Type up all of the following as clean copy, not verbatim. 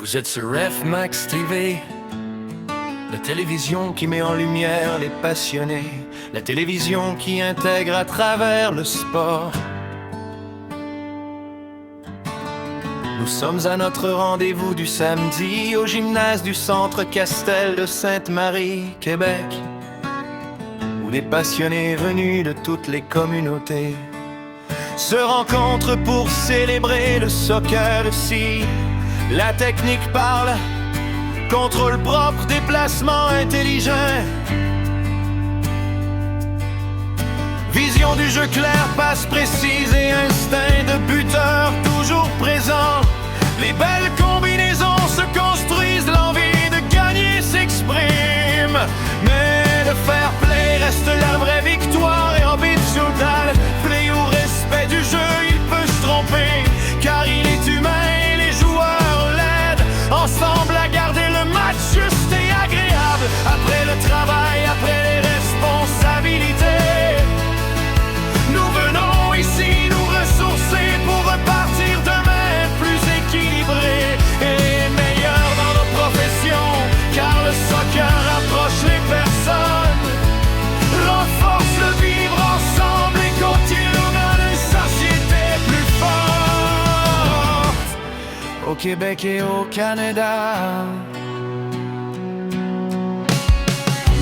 Vous êtes sur F-Max TV, la télévision qui met en lumière les passionnés, la télévision qui intègre à travers le sport. Nous sommes à notre rendez-vous du samedi au gymnase du Centre Castel de Sainte-Marie, Québec, où des passionnés venus de toutes les communautés se rencontrent pour célébrer le soccer ici. La technique parle, contrôle propre, déplacement intelligent. Vision du jeu clair, passe précise et instinct de buteur toujours présent. Les belles combinaisons se construisent, l'envie de gagner s'exprime. Mais le fair play reste la vraie victoire et en beat total, play ou respect du jeu, il peut se tromper, car il est humain et les joueurs l'aident ensemble à garder le match juste et agréable. Après le travail, après les responsabilités, nous venons ici nous ressourcer pour repartir demain plus équilibrés et meilleurs dans nos professions, car le soccer rapproche les personnes, renforce le vivre ensemble et continue nous donne une société plus forte au Québec et au Canada.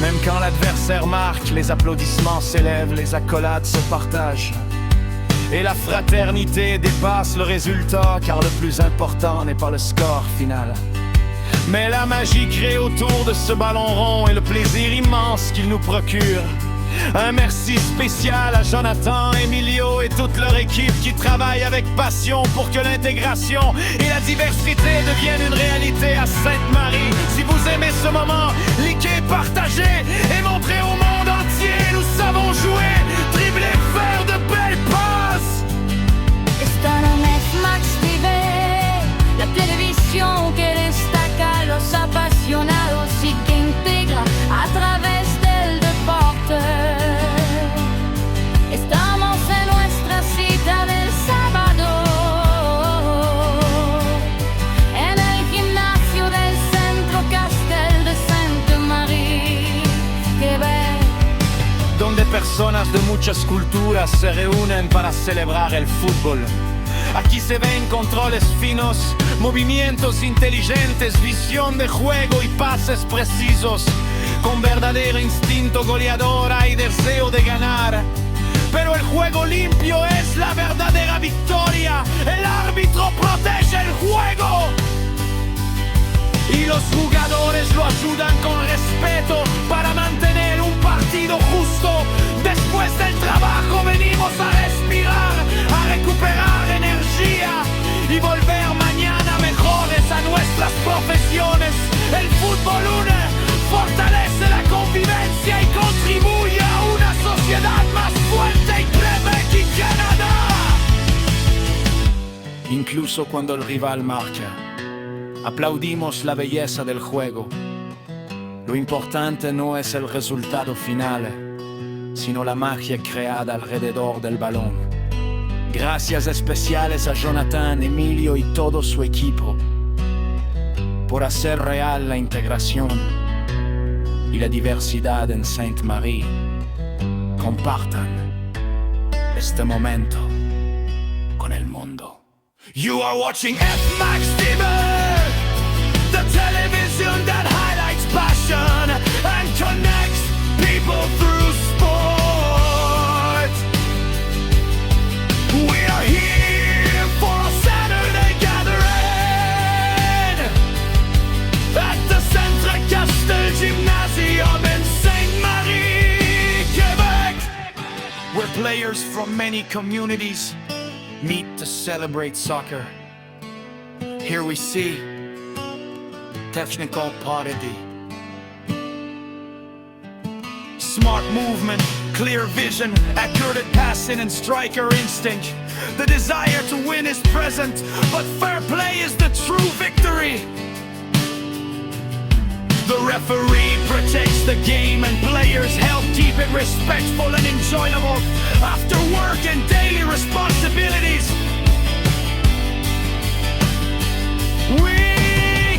Même quand l'adversaire marque, les applaudissements s'élèvent, les accolades se partagent. Et la fraternité dépasse le résultat, car le plus important n'est pas le score final, mais la magie créée autour de ce ballon rond et le plaisir immense qu'il nous procure. Un merci spécial à Jonathan, Emilio et toute leur équipe qui travaillent avec passion pour que l'intégration et la diversité deviennent une réalité à Sainte-Marie. Si vous aimez ce moment, likez, partagez et montrez au monde entier. Nous savons jouer, dribbler, faire de belles passes. Esta no es Max TV, la televisión que destaca a los apasionados y que integra a través del deporte. Estamos en nuestra cita del sábado, en el gimnasio del Centro Castel de Sainte-Marie, Québec, Donde personas de muchas culturas se reúnen para celebrar el fútbol. Aquí se ven controles finos, movimientos inteligentes, visión de juego y pases precisos. Con verdadero instinto goleador hay deseo de ganar, pero el juego limpio es la verdadera victoria. El árbitro protege el juego y los jugadores lo ayudan con respeto para mantener un partido justo. Después del trabajo venimos a respirar, a recuperar energía y volver mañana mejores a nuestras profesiones. El fútbol une, fortalece la convivencia y contribuye a una sociedad más fuerte en Quebec y Canadá. Incluso cuando el rival marca, aplaudimos la belleza del juego. Lo importante no es el resultado final, sino la magia creada alrededor del balón. Gracias especiales a Jonathan, Emilio y todo su equipo por hacer real la integración y la diversidad en Sainte-Marie. Compartan este momento con el mundo. You are watching F-Max TV, the television that highlights passion and connects people through sport. We are here for a Saturday gathering at the Centre Castel Gymnasium in Sainte-Marie, Quebec, where players from many communities meet to celebrate soccer. Here we see technical parity, smart movement, clear vision, accurate passing and striker instinct. The desire to win is present, but fair play is the true victory. The referee protects the game and players help keep it respectful and enjoyable. After work and daily responsibilities, we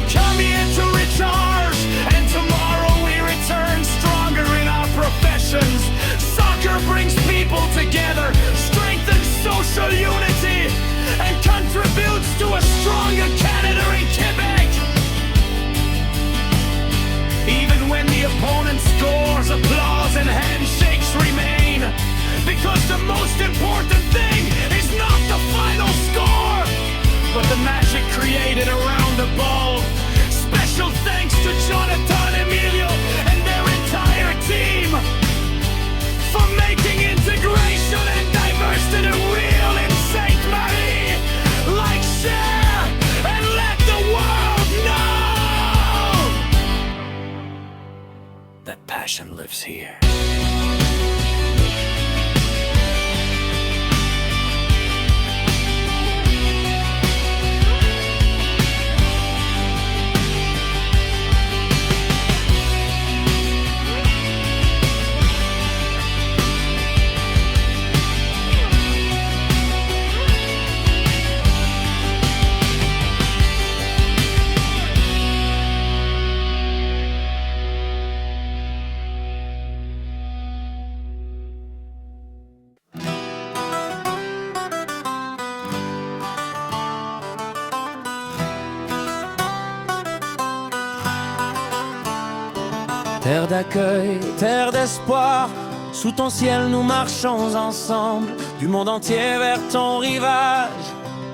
Terre d'accueil, terre d'espoir, sous ton ciel nous marchons ensemble, du monde entier vers ton rivage,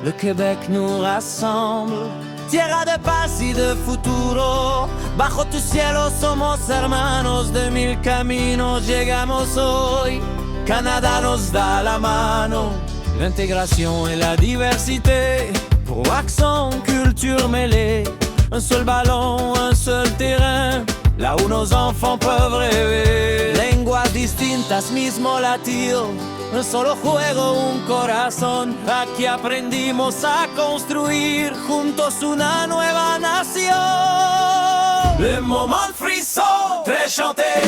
le Québec nous rassemble. Tierra de paz y de futuro, bajo tu cielo somos hermanos, de mil caminos llegamos hoy, Canada nos da la mano. L'intégration et la diversité, pour accent, culture mêlée, un seul ballon, un seul terrain, là où nos enfants peuvent rêver. Lenguas distintas, mismo latir, un solo juego, un corazón. Aquí aprendimos a construir juntos una nueva nación. Le moment frisson, très chanté,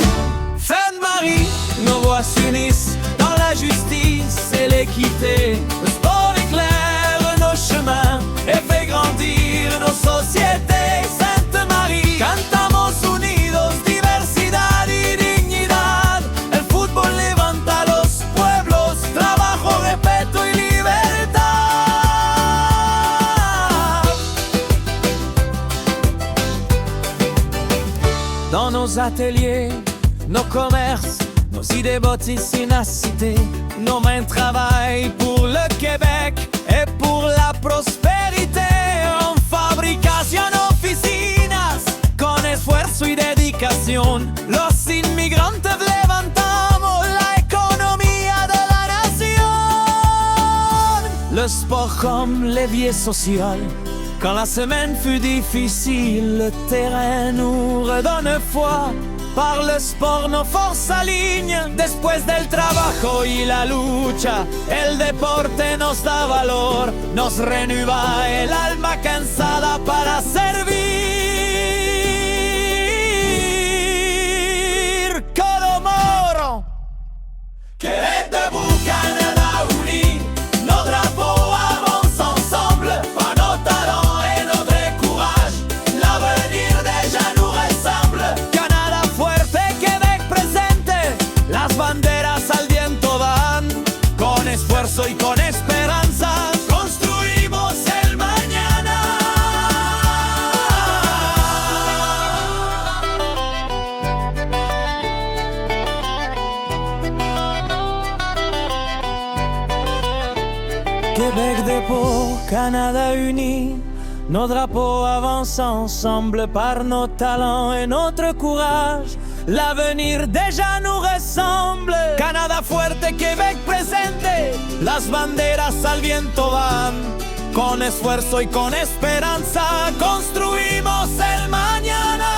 Sainte-Marie, nos voix s'unissent dans la justice et l'équité. Le sport éclaire nos chemins et fait grandir nos sociétés. Sainte-Marie, cantamos unidos, diversidad y dignidad. El fútbol levanta los pueblos, trabajo, respeto y libertad. Dans nos ateliers, nos commerces, nos idées bâtissent une cité. Nos mains travaillent pour le Québec et pour la prospérité. En fabricación, oficinas, con esfuerzo y dedicación, los inmigrantes levantamos la economía de la nación. Le sport comme levier social, quand la semaine fut difficile, le terrain nous redonne foi. Par le sport nos forces s'alignent. Después del trabajo y la lucha, el deporte nos da valor, nos renueva el alma cansada para servir. Colomoro, Québec debout, Canada uni, nos drapeaux avancent ensemble, par nos talents et notre courage, l'avenir déjà nous ressemble. Canada fuerte, Québec presente, las banderas al viento van, con esfuerzo y con esperanza, construimos el mañana. Québec dépôt, Canada uni, nos drapeaux avancent ensemble par nos talents et notre courage. L'avenir déjà nous ressemble. Canada fuerte, Québec presente, las banderas al viento van. Con esfuerzo y con esperanza construimos el mañana.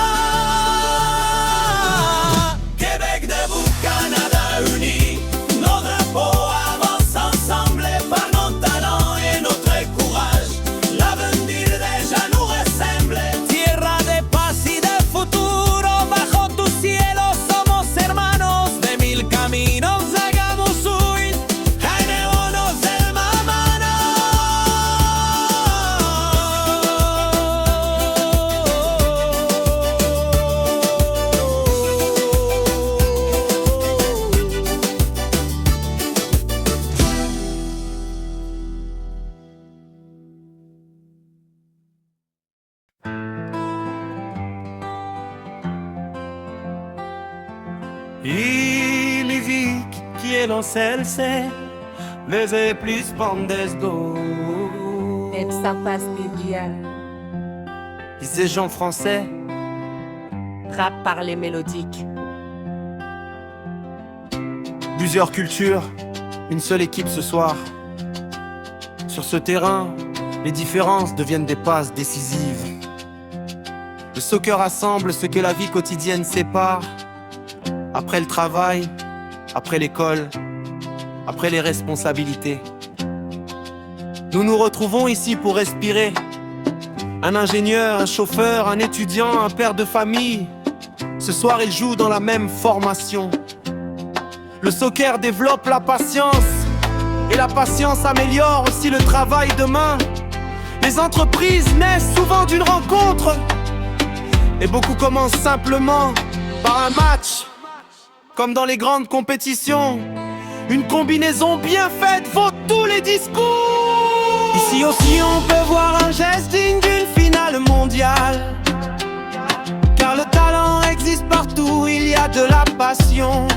Québec debout, Canada uni, nos drapeaux avancent ensemble par nos talents et notre courage. L'avenir déjà nous ressemble. Tierra de paz y de futuro, bajo tu cielo somos hermanos, de mil caminos hagamos hoy, janeonos del mamano. Ilivik quiero serse desde plus pandesgo. Et ça passe bien. Disait Jean français, Rap par les mélodiques. plusieurs cultures, une seule équipe ce soir. Sur ce terrain, les différences deviennent des passes décisives. Le soccer rassemble ce que la vie quotidienne sépare. Après le travail, après l'école, après les responsabilités. Nous nous retrouvons ici pour respirer. Un ingénieur, un chauffeur, un étudiant, un père de famille. Ce soir, ils jouent dans la même formation. Le soccer développe la patience. Et la patience améliore aussi le travail de main. Les entreprises naissent souvent d'une rencontre. Et beaucoup commencent simplement par un match. Comme dans les grandes compétitions, une combinaison bien faite vaut tous les discours. Ici aussi on peut voir un geste digne d'une finale mondiale. Car le talent existe partout, il y a de la passion.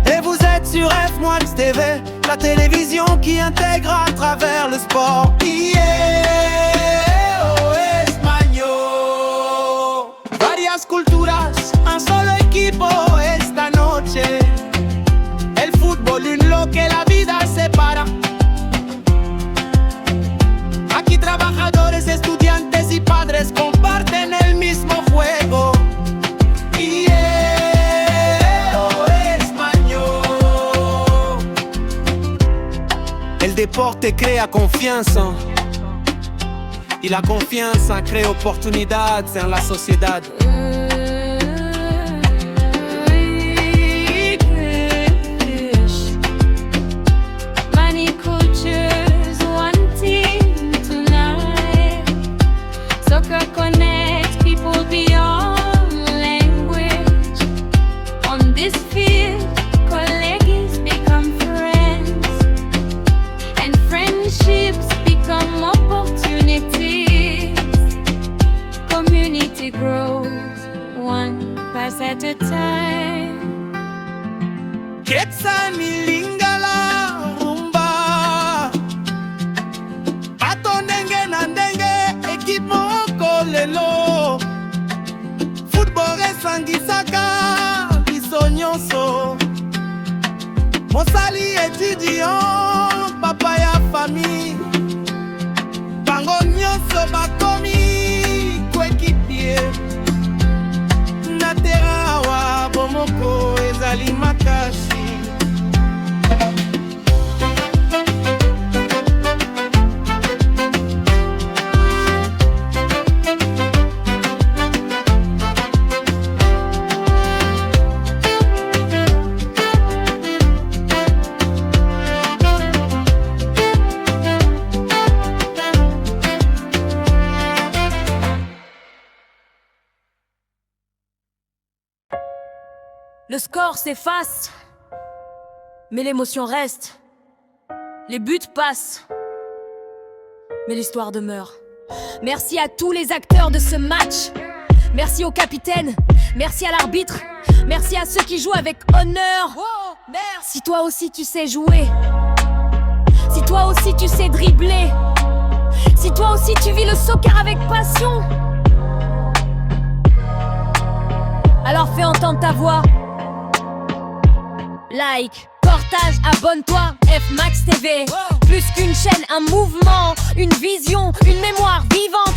Et vous êtes sur F-Max TV, la télévision qui intègre à travers le sport. Varias culturas, un solo equipo esta noche. El fútbol en lo que la vida separa. Aquí trabajadores, estudiantes y padres comparten el mismo juego. El deporte crea confianza y la confianza crea oportunidades en la sociedad. Many cultures, one team tonight. Soccer connects people beyond language. On this field, colleagues become friends, and friendships become opportunities. Community grows one pass at a time. Quetzalmilingala rumba Pato ndenge na ndenge équipe moko lelo Football esangisaka biso nyonso Mosali étudiant papa ya famille Bango nyonso bakomi coéquipier Na terrain awa bomoko ezali makasi. Le score s'efface, mais l'émotion reste. Les buts passent, mais l'histoire demeure. Merci à tous les acteurs de ce match. Merci au capitaine, merci à l'arbitre, merci à ceux qui jouent avec honneur. Si toi aussi tu sais jouer, si toi aussi tu sais dribbler, si toi aussi tu vis le soccer avec passion, alors fais entendre ta voix. Like, partage, abonne-toi, F-Max TV. Plus qu'une chaîne, un mouvement, une vision, une mémoire vivante.